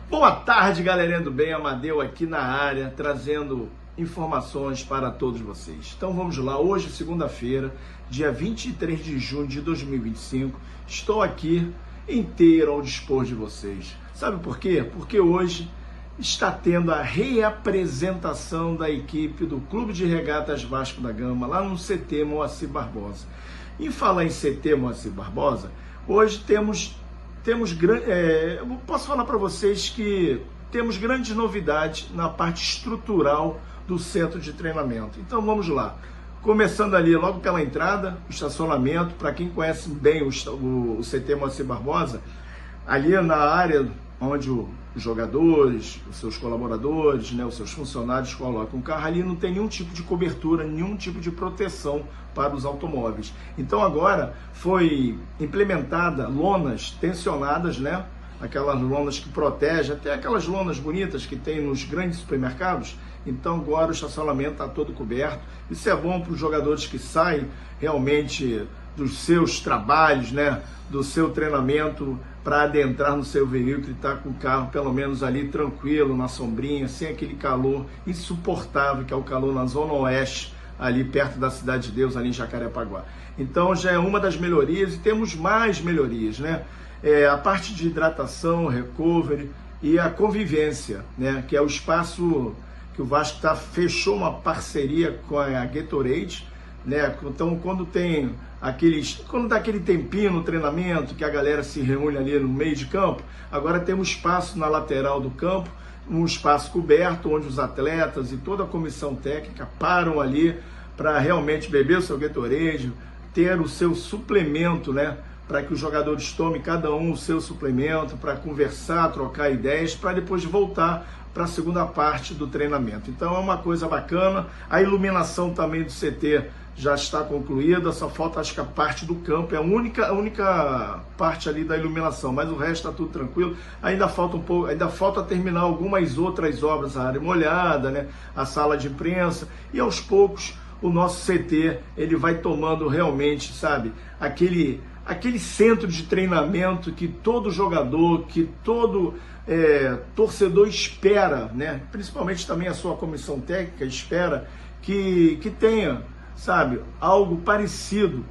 Boa tarde, galerinha do bem, Amadeu aqui na área, trazendo informações para todos vocês. Então vamos lá, hoje, segunda-feira, dia 23 de junho de 2025, estou aqui inteiro ao dispor de vocês. Sabe por quê? Porque hoje está tendo a reapresentação da equipe do Clube de Regatas Vasco da Gama, lá no CT Moacir Barbosa. Em falar em CT Moacir Barbosa, hoje posso falar para vocês que temos grandes novidades na parte estrutural do centro de treinamento. Então vamos lá. Começando ali logo pela entrada, o estacionamento, para quem conhece bem o CT Moacir Barbosa, ali na área onde os jogadores, os seus colaboradores, né, os seus funcionários colocam o carro, ali não tem nenhum tipo de cobertura, nenhum tipo de proteção para os automóveis. Então agora foi implementada lonas tensionadas, né? Aquelas lonas que protegem, até aquelas lonas bonitas que tem nos grandes supermercados. Então agora o estacionamento está todo coberto. Isso é bom para os jogadores que saem realmente dos seus trabalhos, né, do seu treinamento, para adentrar no seu veículo e estar com o carro pelo menos ali tranquilo, na sombrinha, sem aquele calor insuportável que é o calor na Zona Oeste, ali perto da Cidade de Deus, ali em Jacarepaguá. Então já é uma das melhorias e temos mais melhorias, né? A parte de hidratação, recovery e a convivência, né? Que é o espaço que o Vasco fechou uma parceria com a Gatorade, né? Então quando dá aquele tempinho no treinamento, que a galera se reúne ali no meio de campo, agora temos espaço na lateral do campo, um espaço coberto, onde os atletas e toda a comissão técnica param ali para realmente beber o seu Gatorade, ter o seu suplemento, né? Para que os jogadores tomem cada um o seu suplemento, para conversar, trocar ideias, para depois voltar para a segunda parte do treinamento. Então é uma coisa bacana. A iluminação também do CT já está concluída, só falta, acho que a parte do campo, é a única parte ali da iluminação, mas o resto está tudo tranquilo. Ainda falta um pouco, ainda falta terminar algumas outras obras, a área molhada, né, a sala de imprensa, e aos poucos o nosso CT ele vai tomando realmente, sabe, aquele centro de treinamento que todo jogador, que todo torcedor espera, né, principalmente também a sua comissão técnica espera que tenha, sabe, algo parecido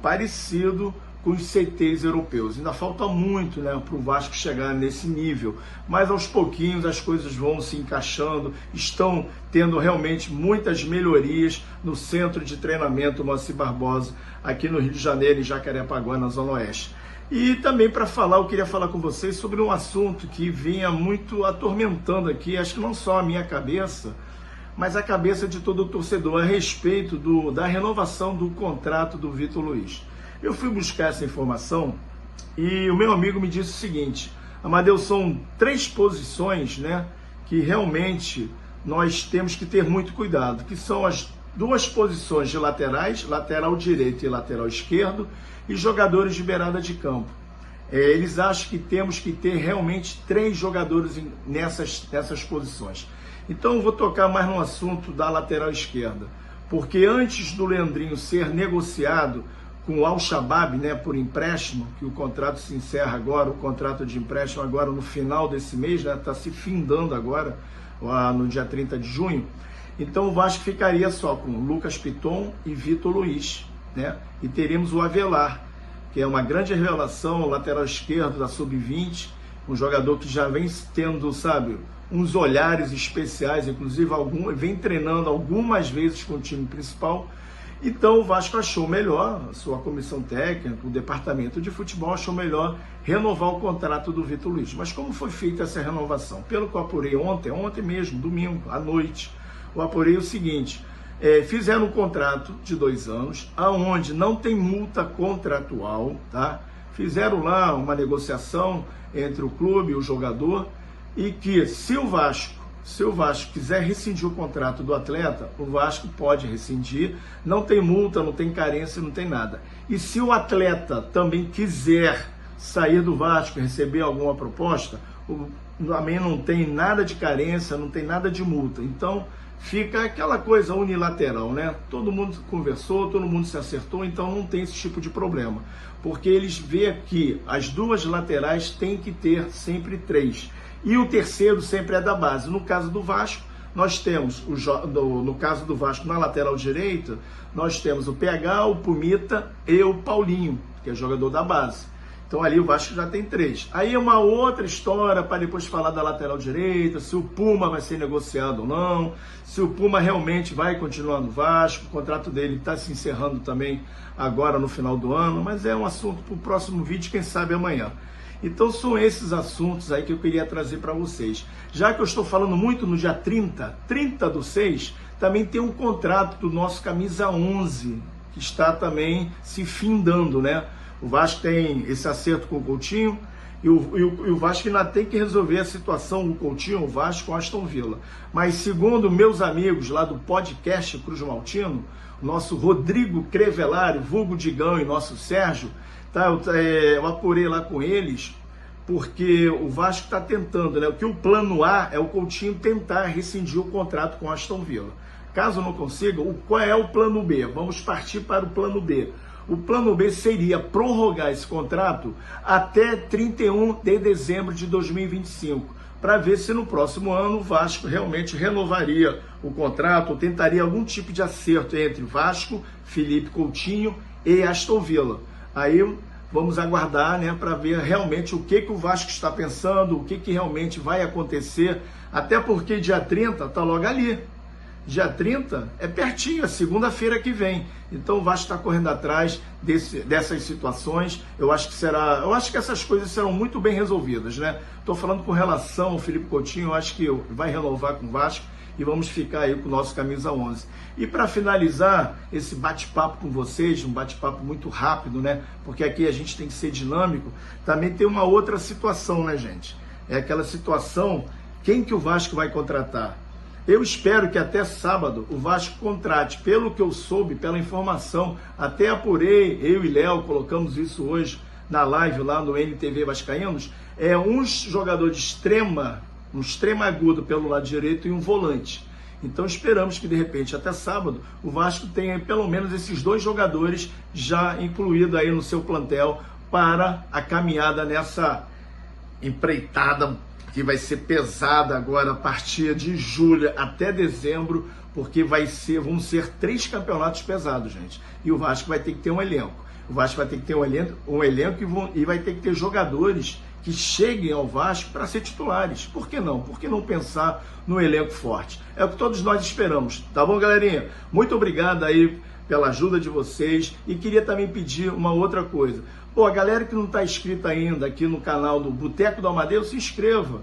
com os CTs europeus. Ainda falta muito, né, para o Vasco chegar nesse nível, mas aos pouquinhos as coisas vão se encaixando, estão tendo realmente muitas melhorias no centro de treinamento Moacir Barbosa, aqui no Rio de Janeiro, em Jacarepaguá, na Zona Oeste. E também eu queria falar com vocês sobre um assunto que vinha muito atormentando aqui, acho que não só a minha cabeça, mas a cabeça de todo o torcedor, a respeito da renovação do contrato do Vitor Luiz. Eu fui buscar essa informação e o meu amigo me disse o seguinte: Amadeu, são 3 posições, né, que realmente nós temos que ter muito cuidado, que são as 2 posições de laterais, lateral direito e lateral esquerdo, e jogadores de beirada de campo. Eles acham que temos que ter realmente 3 jogadores nessas posições. Então eu vou tocar mais no assunto da lateral esquerda, porque antes do Leandrinho ser negociado com o Al-Shabaab, né, por empréstimo, que o contrato se encerra agora, o contrato de empréstimo agora no final desse mês, né, está se findando agora, no dia 30 de junho, então o Vasco ficaria só com Lucas Piton e Vitor Luiz, né, e teríamos o Avelar, que é uma grande revelação, lateral esquerdo da Sub-20, um jogador que já vem tendo, sabe, uns olhares especiais, inclusive vem treinando algumas vezes com o time principal. Então o Vasco achou melhor, a sua comissão técnica, o departamento de futebol achou melhor renovar o contrato do Vitor Luiz. Mas como foi feita essa renovação? Pelo que eu apurei ontem mesmo, domingo, à noite, eu apurei o seguinte: fizeram um contrato de 2 anos, aonde não tem multa contratual, tá? Fizeram lá uma negociação entre o clube e o jogador, e que se o Vasco quiser rescindir o contrato do atleta, o Vasco pode rescindir, não tem multa, não tem carência, não tem nada. E se o atleta também quiser sair do Vasco e receber alguma proposta, também não tem nada de carência, não tem nada de multa. Então fica aquela coisa unilateral, né? Todo mundo conversou, todo mundo se acertou, então não tem esse tipo de problema. Porque eles veem que as duas laterais têm que ter sempre 3. E o terceiro sempre é da base. No caso do Vasco, nós temos, no caso do Vasco, na lateral direita, nós temos o PH, o Pumita e o Paulinho, que é jogador da base. Então ali o Vasco já tem 3. Aí é uma outra história para depois falar da lateral direita, se o Puma vai ser negociado ou não, se o Puma realmente vai continuar no Vasco, o contrato dele está se encerrando também agora no final do ano, mas é um assunto para o próximo vídeo, quem sabe amanhã. Então são esses assuntos aí que eu queria trazer para vocês. Já que eu estou falando muito no dia 30/6, também tem um contrato do nosso camisa 11, que está também se findando, né? O Vasco tem esse acerto com o Coutinho e o Vasco ainda tem que resolver a situação do Coutinho, o Vasco com Aston Villa. Mas segundo meus amigos lá do podcast Cruz Maltino, o nosso Rodrigo Crevelari, vulgo Digão e nosso Sérgio, tá, eu apurei lá com eles, porque o Vasco está tentando, né? Que o plano A é o Coutinho tentar rescindir o contrato com o Aston Villa. Caso não consiga, qual é o plano B? Vamos partir para o plano B. O plano B seria prorrogar esse contrato até 31 de dezembro de 2025, para ver se no próximo ano o Vasco realmente renovaria o contrato, ou tentaria algum tipo de acerto entre Vasco, Felipe Coutinho e Aston Villa. Aí vamos aguardar, né, para ver realmente o que o Vasco está pensando, o que realmente vai acontecer, até porque dia 30 está logo ali. Dia 30 é pertinho, é segunda-feira que vem. Então o Vasco está correndo atrás dessas situações. Eu acho que essas coisas serão muito bem resolvidas, né? Estou falando com relação ao Felipe Coutinho, eu acho que vai renovar com o Vasco e vamos ficar aí com o nosso camisa 11. E para finalizar esse bate-papo com vocês, um bate-papo muito rápido, né? Porque aqui a gente tem que ser dinâmico. Também tem uma outra situação, né, gente? É aquela situação, quem que o Vasco vai contratar? Eu espero que até sábado o Vasco contrate, pelo que eu soube, pela informação, até apurei, eu e Léo colocamos isso hoje na live lá no NTV Vascaínos, um jogador de um extremo agudo pelo lado direito e um volante. Então esperamos que de repente até sábado o Vasco tenha pelo menos esses 2 jogadores já incluídos aí no seu plantel para a caminhada nessa empreitada que vai ser pesada agora a partir de julho até dezembro, porque vão ser 3 campeonatos pesados, gente. E o Vasco vai ter que ter um elenco. O Vasco vai ter que ter um elenco e vai ter que ter jogadores que cheguem ao Vasco para ser titulares. Por que não? Por que não pensar no elenco forte? É o que todos nós esperamos. Tá bom, galerinha? Muito obrigado aí pela ajuda de vocês, e queria também pedir uma outra coisa. Pô, a galera que não está inscrita ainda aqui no canal do Boteco do Amadeu, se inscreva,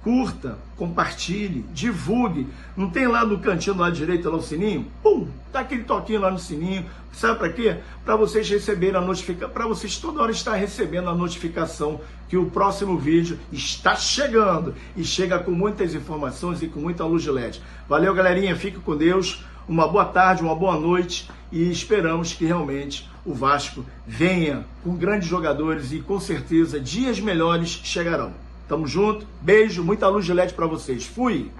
curta, compartilhe, divulgue. Não tem lá no cantinho do lado direito lá o sininho? Pum, tá aquele toquinho lá no sininho. Sabe para quê? Para vocês receberem a notificação, para vocês toda hora estar recebendo a notificação que o próximo vídeo está chegando, e chega com muitas informações e com muita luz de LED. Valeu, galerinha, fique com Deus. Uma boa tarde, uma boa noite, e esperamos que realmente o Vasco venha com grandes jogadores e com certeza dias melhores chegarão. Tamo junto, beijo, muita luz de LED para vocês. Fui!